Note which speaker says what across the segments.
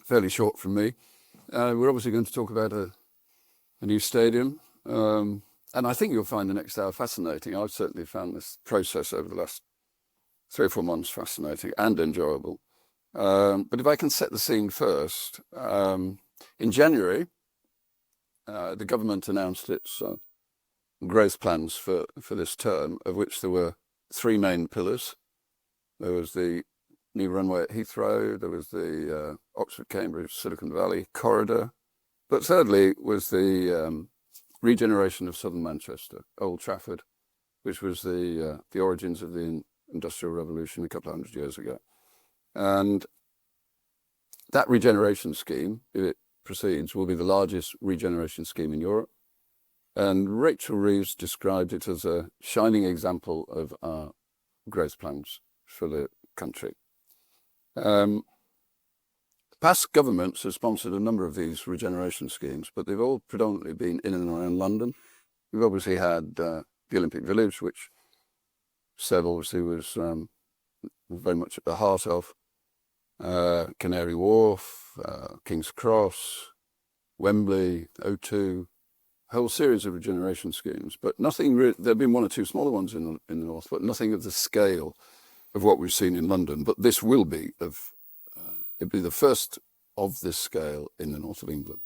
Speaker 1: fairly short from me. We're obviously going to talk about a new stadium. And I think you'll find the next hour fascinating. I've certainly found this process over the last 3 or 4 months fascinating and enjoyable. But if I can set the scene first, in January, the government announced its growth plans for this term, of which there were 3 main pillars. There was the new runway at Heathrow, there was the Oxford-Cambridge Silicon Valley corridor, but thirdly was the regeneration of southern Manchester, Old Trafford, which was the origins of the Industrial Revolution a couple of 100 years ago. And that regeneration scheme, if it proceeds, will be the largest regeneration scheme in Europe. And Rachel Reeves described it as a shining example of our growth plans for the country. Past governments have sponsored a number of these regeneration schemes, but they've all predominantly been in and around London. We've obviously had the Olympic Village, which Seb obviously was very much at the heart of, Canary Wharf, King's Cross, Wembley, O2, a whole series of regeneration schemes, but nothing. There have been 1 or 2 smaller ones in the north, but nothing of the scale of what we've seen in London. But this will be it'll be the first of this scale in the north of England.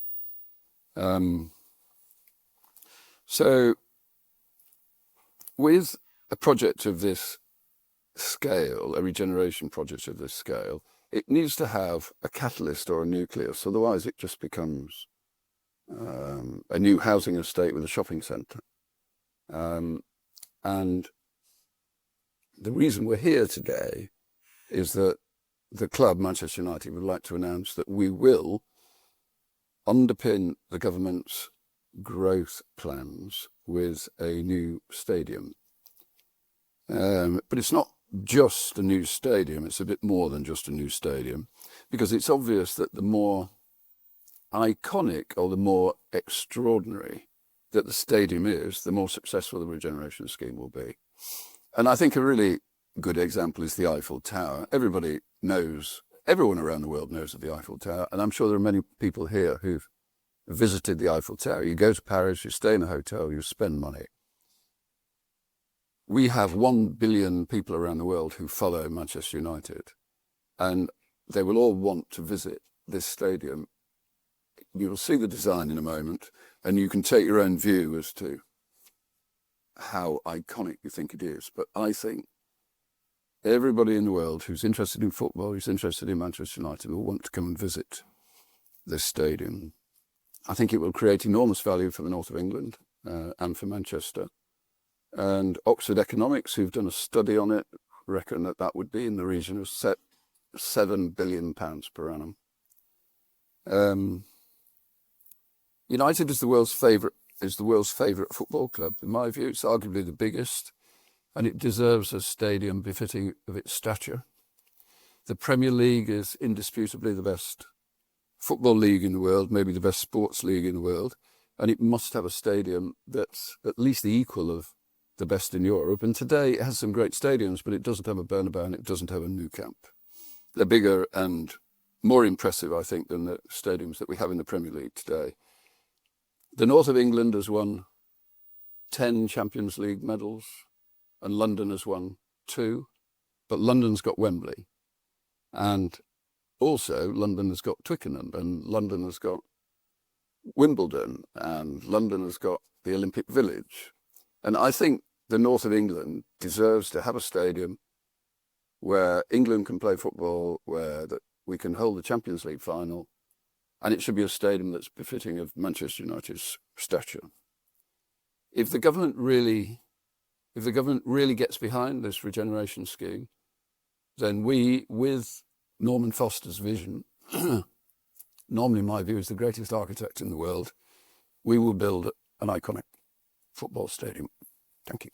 Speaker 1: So, with a project of this scale, a regeneration project of this scale, it needs to have a catalyst or a nucleus. Otherwise, it just becomes a new housing estate with a shopping centre. And the reason we're here today is that the club, Manchester United, would like to announce that we will underpin the government's growth plans with a new stadium. But it's not just a new stadium, it's a bit more than just a new stadium, because it's obvious that the more iconic or the more extraordinary that the stadium is, the more successful the regeneration scheme will be. And I think a really good example is the Eiffel Tower. Everybody knows, everyone around the world knows of the Eiffel Tower, and I'm sure there are many people here who've visited the Eiffel Tower. You go to Paris, you stay in a hotel, you spend money. We have 1 billion people around the world who follow Manchester United, and they will all want to visit this stadium. You will see the design in a moment, and you can take your own view as to how iconic you think it is. But I think everybody in the world who's interested in football, who's interested in Manchester United, will want to come and visit this stadium. I think it will create enormous value for the north of England and for Manchester. And Oxford Economics, who've done a study on it, reckon that that would be in the region of £7 billion per annum. United is the world's favourite football club. In my view, it's arguably the biggest, and it deserves a stadium befitting of its stature. The Premier League is indisputably the best football league in the world, maybe the best sports league in the world, and it must have a stadium that's at least the equal of the best in Europe. And today it has some great stadiums, but it doesn't have a Bernabeu and it doesn't have a Nou Camp. They're bigger and more impressive, I think, than the stadiums that we have in the Premier League today. The north of England has won 10 Champions League medals, and London has won 2, but London's got Wembley. And also London has got Twickenham, and London has got Wimbledon, and London has got the Olympic Village. And I think the north of England deserves to have a stadium where England can play football, where that we can hold the Champions League final, and it should be a stadium that's befitting of Manchester United's stature. If the government really gets behind this regeneration scheme, then we, with Norman Foster's vision, Norman, in my view, is the greatest architect in the world, we will build an iconic football stadium. Thank you.